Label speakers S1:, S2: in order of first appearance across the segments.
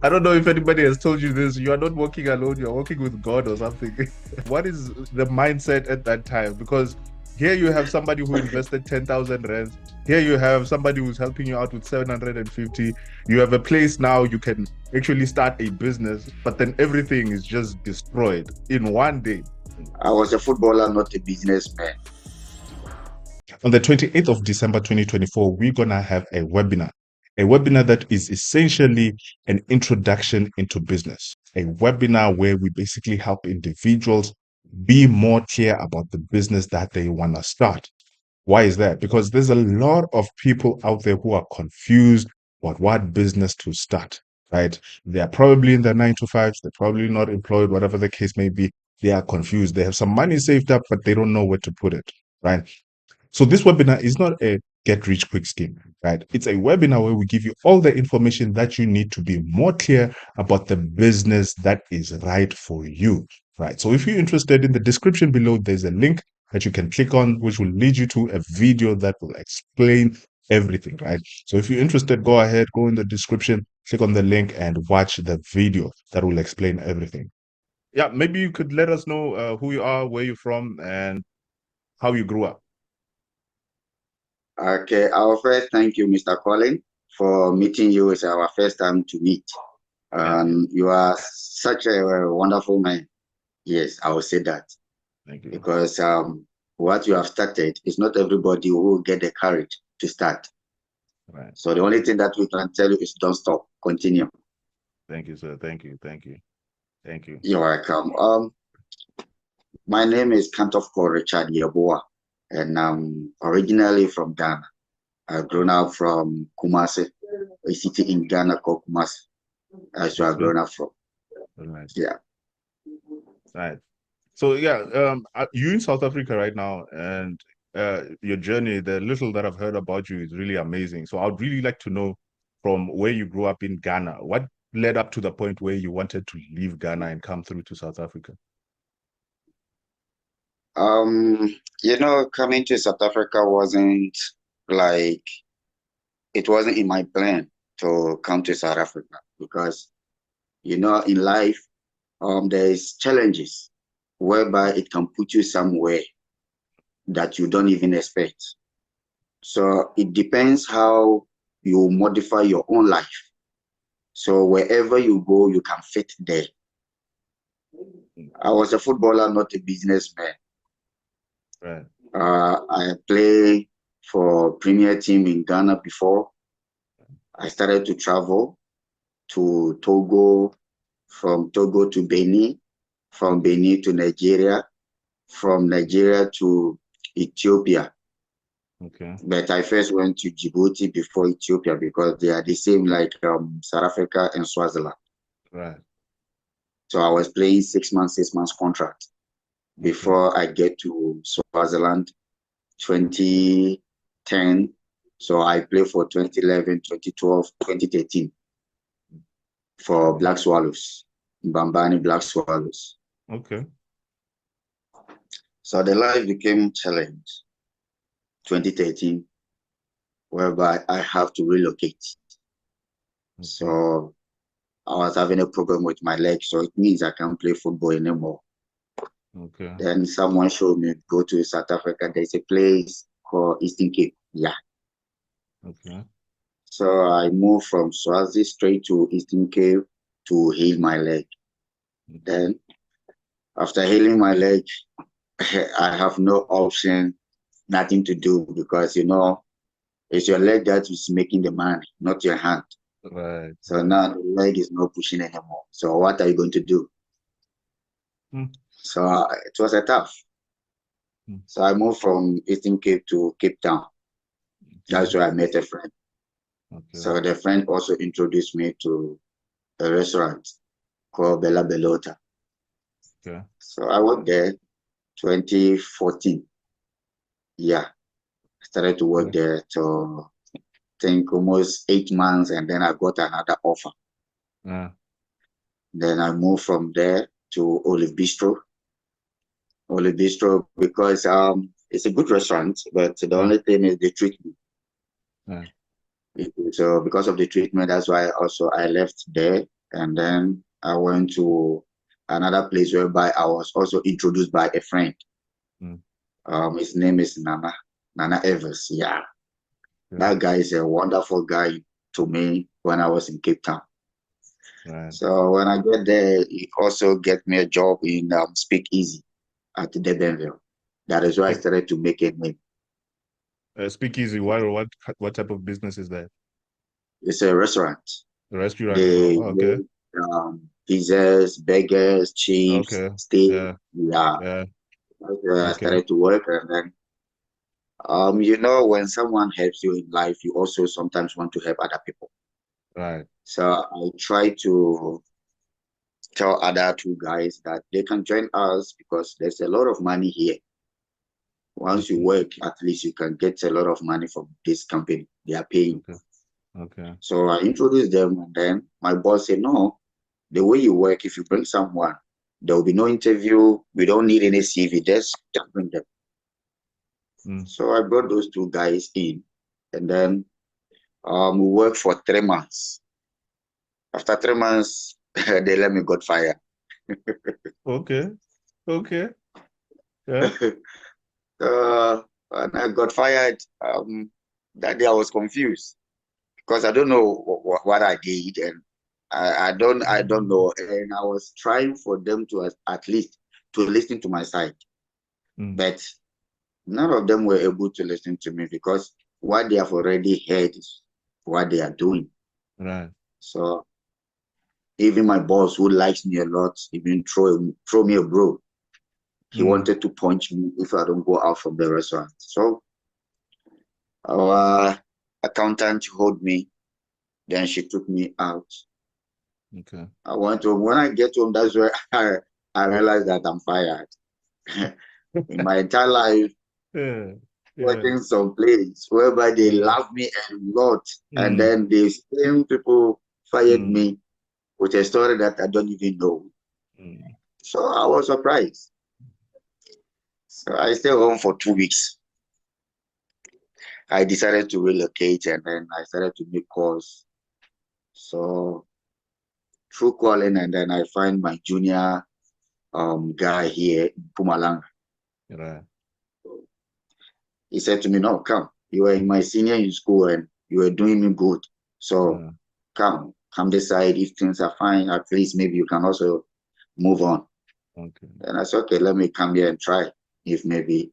S1: I don't know if anybody has told you this. You are not working alone, you're working with God or something. What is the mindset at that time? Because here you have somebody who invested 10,000 rands. Here you have somebody who's helping you out with 750. You have a place now you can actually start a business, but then everything is just destroyed in one day.
S2: I was a footballer, not a businessman.
S1: On the 28th of December 2024, we're going to have a webinar that is essentially an introduction into business, a webinar where we basically help individuals be more clear about the business that they want to start. Why is that? Because there's a lot of people out there who are confused about what business to start, right? They're probably in their 9 to 5s, they're probably not employed, whatever the case may be. They are confused. They have some money saved up, but they don't know where to put it, right? So this webinar is not a get rich quick scheme, right? It's a webinar where we give you all the information that you need to be more clear about the business that is right for you, right? So if you're interested, in the description below, there's a link that you can click on, which will lead you to a video that will explain everything, right? So if you're interested, go ahead, go in the description, click on the link and watch the video that will explain everything. Yeah, maybe you could let us know who you are, where you're from, and how you grew up.
S2: Okay, our first thank you, Mr. Colin, for meeting you. It's our first time to meet. You are such a wonderful man. Yes, I will say that.
S1: Thank you.
S2: Because what you have started is not everybody who will get the courage to start.
S1: Right.
S2: So the only thing that we can tell you is don't stop, continue.
S1: Thank you, sir. Thank you. Thank you. Thank you.
S2: You're welcome. My name is Kantoff Richard Yeboah, and I'm originally from Ghana. I've grown up from Kumasi, a city in Ghana called Kumasi. That's where I've grown up from.
S1: Nice.
S2: Yeah.
S1: Right. So yeah, you're in South Africa right now, and your journey, the little that I've heard about you is really amazing. So I'd really like to know from where you grew up in Ghana, what led up to the point where you wanted to leave Ghana and come through to South Africa?
S2: Coming to South Africa wasn't like it wasn't in my plan to come to South Africa because in life there's challenges whereby it can put you somewhere that you don't even expect. So it depends how you modify your own life. So wherever you go, you can fit there. I was a footballer, not a businessman.
S1: Right.
S2: I played for premier team in Ghana before. I started to travel to Togo, from Togo to Benin, from Benin to Nigeria, from Nigeria to Ethiopia.
S1: Okay.
S2: But I first went to Djibouti before Ethiopia because they are the same like South Africa and Swaziland.
S1: Right.
S2: So I was playing 6 months contract before I get to Swaziland, 2010. So I played for 2011, 2012, 2013 for Black Swallows, Bambani Black Swallows.
S1: Okay.
S2: So the life became challenged 2013, whereby I have to relocate. Okay. So I was having a problem with my leg, so it means I can't play football anymore.
S1: Okay.
S2: Then someone showed me go to South Africa. There's a place called Eastern Cape. Yeah.
S1: Okay.
S2: So I moved from Swazi straight to Eastern Cape to heal my leg. Okay. Then after healing my leg, I have no option, nothing to do because it's your leg that is making the money, not your hand.
S1: Right.
S2: So now the leg is not pushing anymore. So what are you going to do? So it was a tough. So I moved from Eastern Cape to Cape Town. That's where I met a friend. Okay. So the friend also introduced me to a restaurant called Bella Belota. Okay. So I worked there 2014. Yeah. I started to work there to I think almost 8 months, and then I got another offer. Yeah. Then I moved from there to Olive Bistro. Olive Bistro because it's a good restaurant, but the only thing is the treatment. Yeah. So because of the treatment, that's why also I left there And then I went to another place whereby I was also introduced by a friend. His name is Nana Evers. Yeah. That guy is a wonderful guy to me when I was in Cape Town.
S1: Right.
S2: So when I get there, he also get me a job in Speak Easy at Debenville. That is where I started to make a name.
S1: Speakeasy. What type of business is that?
S2: It's a restaurant.
S1: A restaurant.
S2: They
S1: Okay.
S2: pizzas, burgers, chips,
S1: Okay.
S2: steak.
S1: Yeah.
S2: Yeah.
S1: Yeah.
S2: That's where I
S1: Okay.
S2: started to work, and then when someone helps you in life, you also sometimes want to help other people.
S1: Right.
S2: So I try to tell other two guys that they can join us because there's a lot of money here. Once you work, at least you can get a lot of money from this company. They are paying.
S1: Okay.
S2: So I introduced them, and then my boss said, no, the way you work, if you bring someone, there will be no interview. We don't need any CV. Just bring them. So I brought those two guys in, and then we worked for 3 months. After 3 months, they let me got fired.
S1: Okay. Okay. Yeah.
S2: When I got fired, that day I was confused because I don't know what I did, and I don't know, and I was trying for them to at least to listen to my side, but none of them were able to listen to me because what they have already heard is what they are doing.
S1: Right.
S2: So even my boss, who likes me a lot, even throw me a bro. He wanted to punch me if I don't go out from the restaurant. So our accountant hold me. Then she took me out.
S1: Okay.
S2: I went home. When I get home, that's where I realized that I'm fired. In my entire life, working some place whereby they love me a lot, and then the same people fired me with a story that I don't even know. So I was surprised. So I stayed home for 2 weeks. I decided to relocate, and then I started to make calls. So through calling, and then I find my junior guy here in Pumalanga.
S1: Right.
S2: He said to me, no, come. You were in my senior in school and you were doing me good. So come this side. If things are fine, at least maybe you can also move on.
S1: Okay.
S2: And I said, okay, let me come here and try. If maybe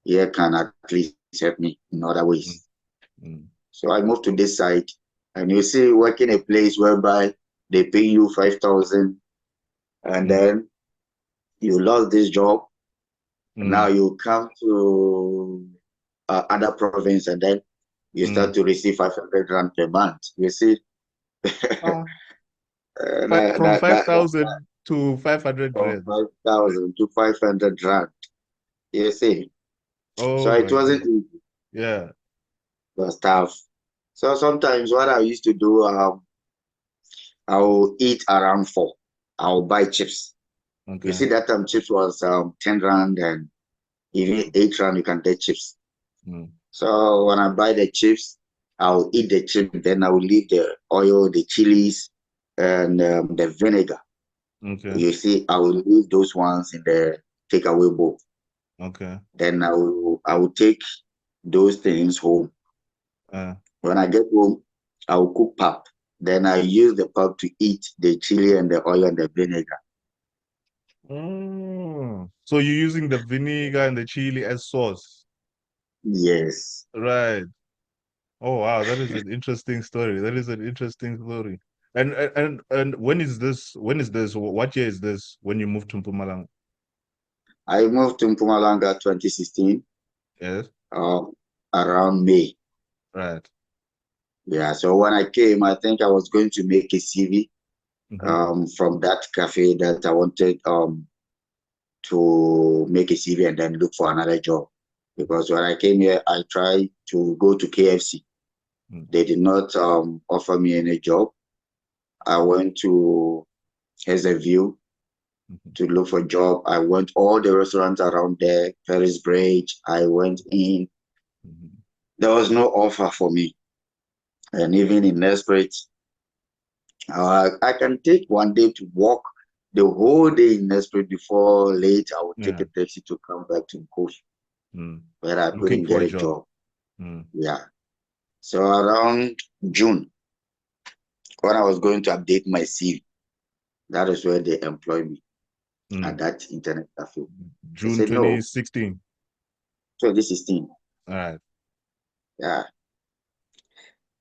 S2: here can at least help me in other ways. So I moved to this side, and you see, working a place whereby they pay you 5,000, and then you lost this job. Now you come to other province, and then you start to receive 500 rand per month. You see,
S1: From 5,000 to 500
S2: from
S1: rand.
S2: 5,000 to 500 rand. You see,
S1: Oh
S2: so it
S1: my
S2: wasn't
S1: God.
S2: easy.
S1: Yeah.
S2: It was tough. So sometimes what I used to do, I will eat around 4. I will buy chips.
S1: Okay.
S2: You see, that time chips was 10 rand, and even 8 rand you can get chips. So when I buy the chips, I'll eat the chip, then I will leave the oil, the chilies, and the vinegar.
S1: Okay.
S2: You see, I will leave those ones in the takeaway bowl.
S1: Okay.
S2: Then I will take those things home. When I get home, I will cook pap. Then I use the pap to eat the chili and the oil and the vinegar.
S1: So you're using the vinegar and the chili as sauce?
S2: Yes.
S1: Right. Oh wow, that is an interesting story. That is an interesting story. And when is this? When is this? What year is this when you moved to Mpumalanga?
S2: I moved to Mpumalanga 2016.
S1: Yes.
S2: Around May.
S1: Right.
S2: Yeah. So when I came, I think I was going to make a CV from that cafe that I wanted to make a CV and then look for another job. Because when I came here, I tried to go to KFC. They did not offer me any job. I went to View to look for a job. I went all the restaurants around there, Paris Bridge. I went in. There was no offer for me. And even in Nesbridge, I can take one day to walk the whole day in Nespresso before late. I will take a taxi to come back to Coast, where I
S1: Looking
S2: couldn't
S1: for
S2: get
S1: a
S2: a
S1: job.
S2: job. Yeah. So around June, when I was going to update my CV, that is where they employed me at that internet cafe. They
S1: June
S2: said no.
S1: 2016.
S2: 2016.
S1: All right.
S2: Yeah.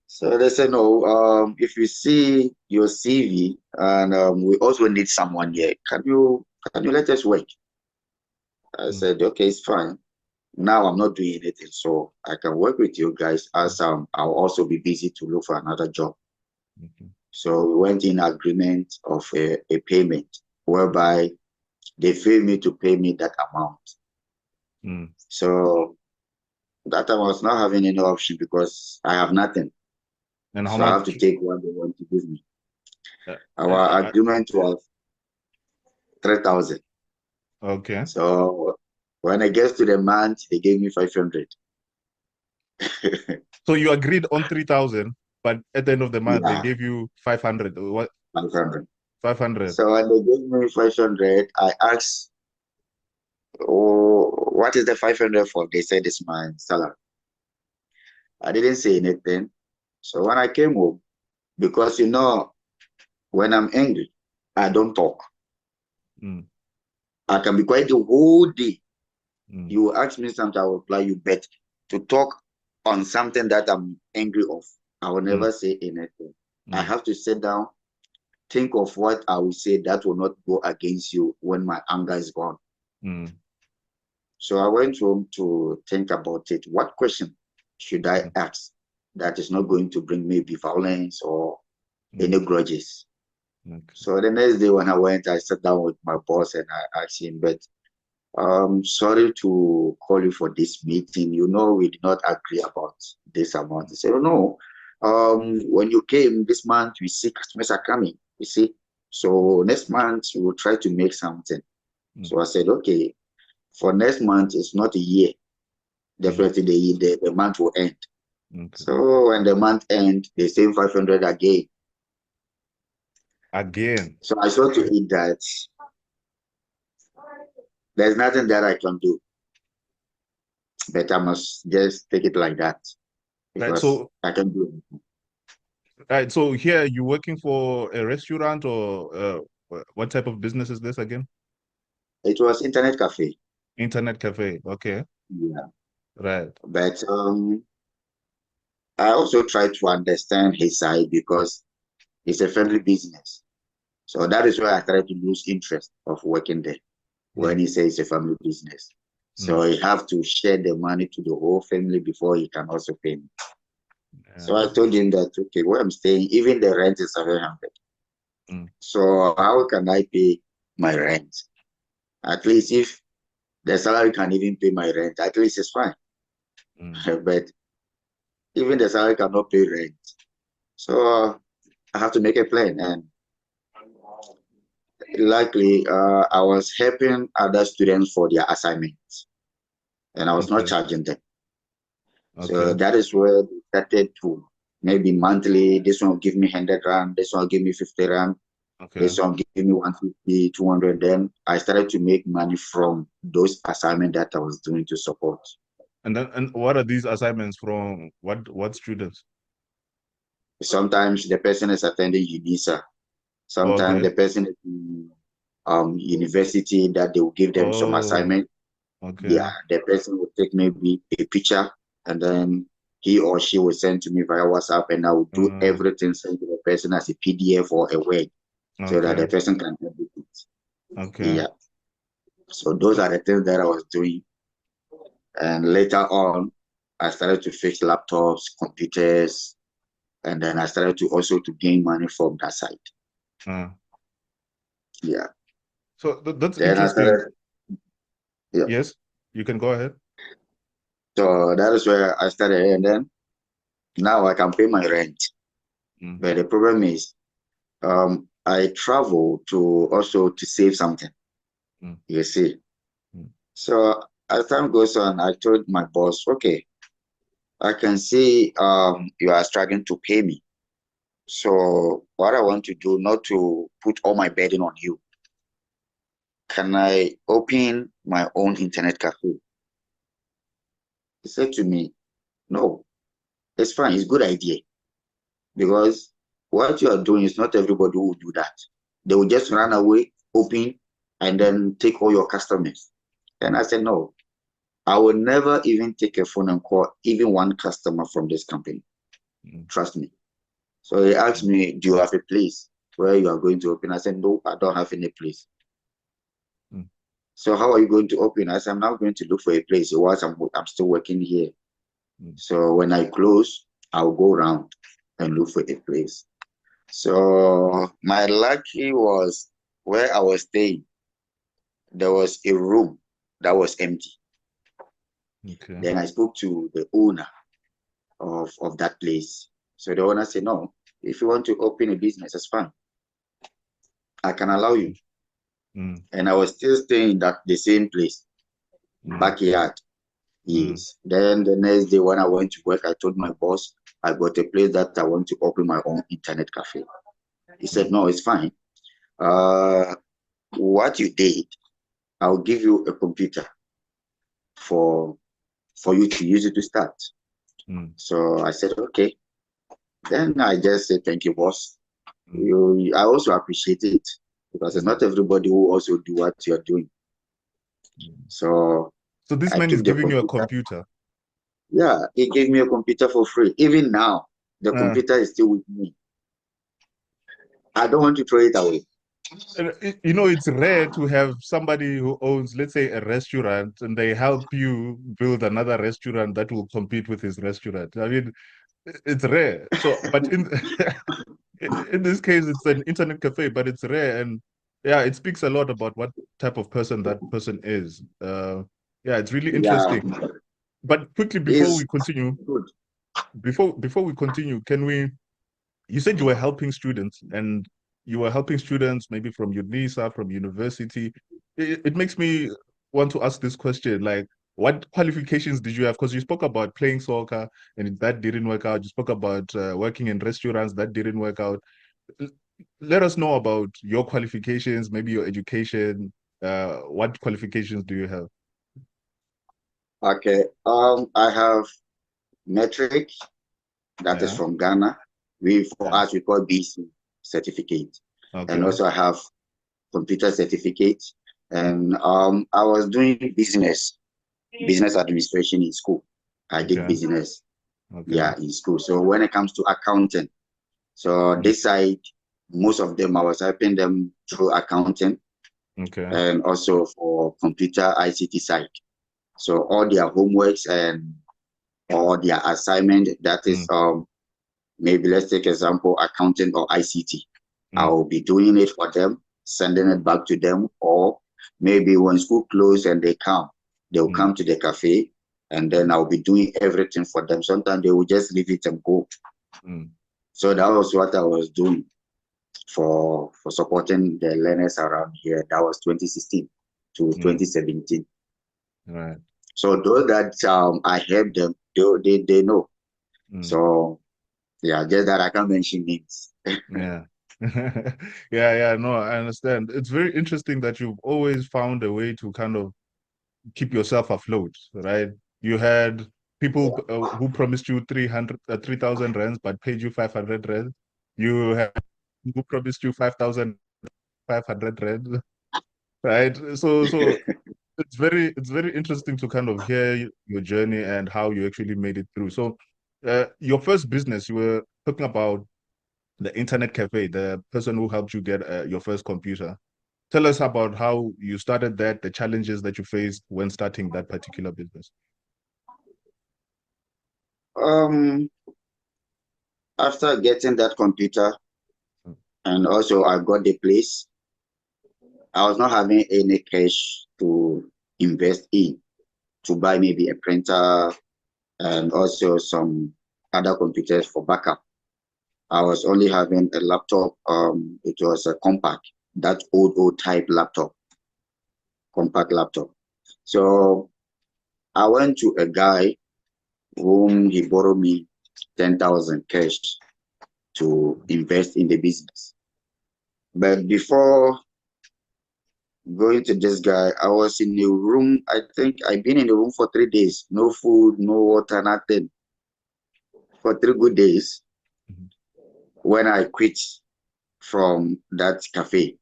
S2: So they said no. If you see your CV, and we also need someone here, can you let us work? I said okay, it's fine. Now I'm not doing anything, so I can work with you guys as I'll also be busy to look for another job. So we went in agreement of a payment whereby they failed me to pay me that amount. So that time I was not having any option because I have nothing.
S1: And how
S2: So I have
S1: much?
S2: to take what they want to give me.
S1: Uh,
S2: Our agreement was 3,000.
S1: Okay.
S2: So when I get to the month, they gave me 500.
S1: So you agreed on 3,000, but at the end of the month, they
S2: Yeah,
S1: gave you 500. What?
S2: 500.
S1: 500.
S2: So when they gave me 500, I asked, oh, what is the 500 for? They said it's my salary. I didn't say anything. So when I came home, because when I'm angry, I don't talk. I can be quiet the whole day. You will ask me something, I will reply you, but to talk on something that I'm angry of, I will never say anything. I have to sit down, think of what I will say that will not go against you when my anger is gone. So I went home to think about it. What question should I ask that is not going to bring maybe violence or any grudges? So the next day when I went, I sat down with my boss and I asked him, but sorry to call you for this meeting. We did not agree about this amount. He said, oh, no. When you came this month, we see customers are coming. You see, so next month we will try to make something. So I said, okay, for next month it's not a year. Definitely the month will end. So when the month ends, they say 500 again. So I saw to it that there's nothing that I can do, but I must just take it like that because
S1: right, so
S2: I can do it.
S1: Right. So here you're working for a restaurant or what type of business is this again?
S2: It was internet cafe.
S1: Internet cafe. Okay.
S2: Yeah.
S1: Right.
S2: But I also try to understand his side because it's a family business. So that is why I try to lose interest of working there when he says it's a family business. So he have to share the money to the whole family before he can also pay me. So I told him that, okay, where I'm staying, even the rent is 700. So how can I pay my rent? At least if the salary can even pay my rent, at least it's fine. But even the salary cannot pay rent. So I have to make a plan. And luckily, I was helping other students for their assignments. And I was not charging them. So that is where they started to maybe monthly, this one will give me 100 rand, this one will give me 50 rand, this one give me 150, 200. Then I started to make money from those assignments that I was doing to support.
S1: And what are these assignments from? What students?
S2: Sometimes the person is attending UNISA. Sometimes the person is in university that they will give them some assignment. Yeah, the person will take maybe a picture and then he or she will send to me via WhatsApp and I will do everything, send to the person as a PDF or a Word so that the person can edit it. Yeah. So those are the things that I was doing. And later on, I started to fix laptops, computers, and then I started to also to gain money from that side. Yeah.
S1: So that's
S2: Then I
S1: interesting.
S2: started, yeah.
S1: Yes, you can go ahead.
S2: So that is where I started, and then now I can pay my rent. But the problem is, I travel to also to save something. You see. So as time goes on, I told my boss, okay, I can see you are struggling to pay me. So what I want to do, not to put all my burden on you, can I open my own internet cafe? He said to me, no, it's fine. It's a good idea because what you are doing is not everybody who will do that. They will just run away, open, and then take all your customers. And I said, no, I will never even take a phone and call even one customer from this company. Trust me. So he asked me, do you have a place where you are going to open? I said, no, I don't have any place. So how are you going to open? I said, I'm now going to look for a place whilst I'm still working here. So when I close, I'll go around and look for a place. So my lucky was where I was staying, there was a room that was empty.
S1: Okay.
S2: Then I spoke to the owner of that place. So the owner said, no, if you want to open a business, it's fine. I can allow you. And I was still staying at the same place, backyard. Yes. Then the next day when I went to work, I told my boss, I got a place that I want to open my own internet cafe. He said, no, it's fine. What you did, I'll give you a computer for you to use it to start. So I said, okay. Then I just said, thank you, boss. I also appreciate it because it's not everybody who also do what you're doing. So
S1: this man is giving you a computer?
S2: Yeah, he gave me a computer for free. Even now, the computer is still with me. I don't want to throw it away.
S1: You know, it's rare to have somebody who owns, let's say, a restaurant, and they help you build another restaurant that will compete with his restaurant. I mean, it's rare. So, but in this case, it's an internet cafe, but it's rare, and yeah, it speaks a lot about what type of person that person is. Yeah, it's really interesting.
S2: Yeah.
S1: But quickly before we continue, can we? You said you were helping students, and you were helping students maybe from UNISA, from university. It makes me want to ask this question, like, what qualifications did you have? Because you spoke about playing soccer and that didn't work out. You spoke about working in restaurants, that didn't work out. Let us know about your qualifications, maybe your education. What qualifications do you have?
S2: Okay. I have metric, that is from Ghana. For us, we call BC certificate. Okay. And also I have computer certificate. And I was doing business administration in school. I did business. Yeah, in school. So when it comes to accounting, so this side, most of them, I was helping them through accounting. And also for computer ICT side. So all their homeworks and or their assignment, that is maybe let's take example, accounting or ICT. I will be doing it for them, sending it back to them, or maybe when school closes and they'll come to the cafe, and then I'll be doing everything for them. Sometimes they will just leave it and go. So that was what I was doing for supporting the learners around here. That was 2016 to 2017.
S1: Right.
S2: So those that I helped them, they know. So yeah, just that I can't mention names.
S1: Yeah. Yeah, no, I understand. It's very interesting that you've always found a way to kind of keep yourself afloat, right? You had people who promised you 3,000 rands but paid you 500 rands. You had who promised you 5,500 rands, right? So it's very interesting to kind of hear your journey and how you actually made it through. So your first business, you were talking about the internet cafe, the person who helped you get your first computer. Tell us about how you started that, the challenges that you faced when starting that particular business.
S2: After getting that computer, and also I got the place, I was not having any cash to invest in to buy maybe a printer and also some other computers for backup. I was only having a laptop. It was a compact, that old type laptop, compact laptop. So I went to a guy whom he borrowed me 10,000 cash. to invest in the business. But before going to this guy, I was in the room. I think I've been in the room for 3 days. No food, no water, nothing. For 3 good days. When I quit from that cafe,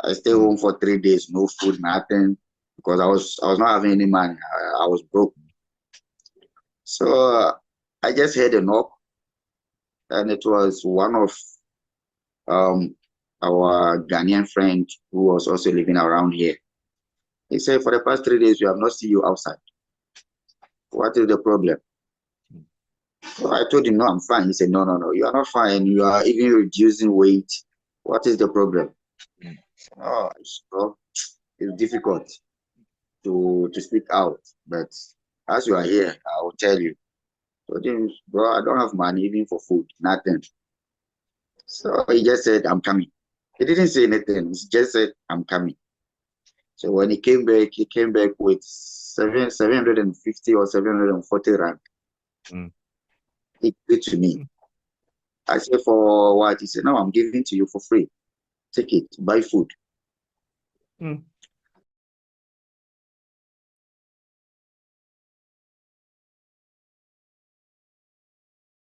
S2: I stayed home for 3 days, no food, nothing, because I was not having any money. I was broke. So I just heard a knock, and it was one of our Ghanaian friend who was also living around here. He said, for the past 3 days, we have not seen you outside. What is the problem? So I told him, no, I'm fine. He said, no, you are not fine. You are even reducing weight. What is the problem? Oh, so it's difficult to speak out, but as you are here, I will tell you. So then, bro, I don't have money even for food, nothing. So he just said, I'm coming. He didn't say anything. He just said, I'm coming. So when he came back with 750 or 740 rand. He gave it to me. I said, for what? He said, no, I'm giving it to you for free. Take it, buy food.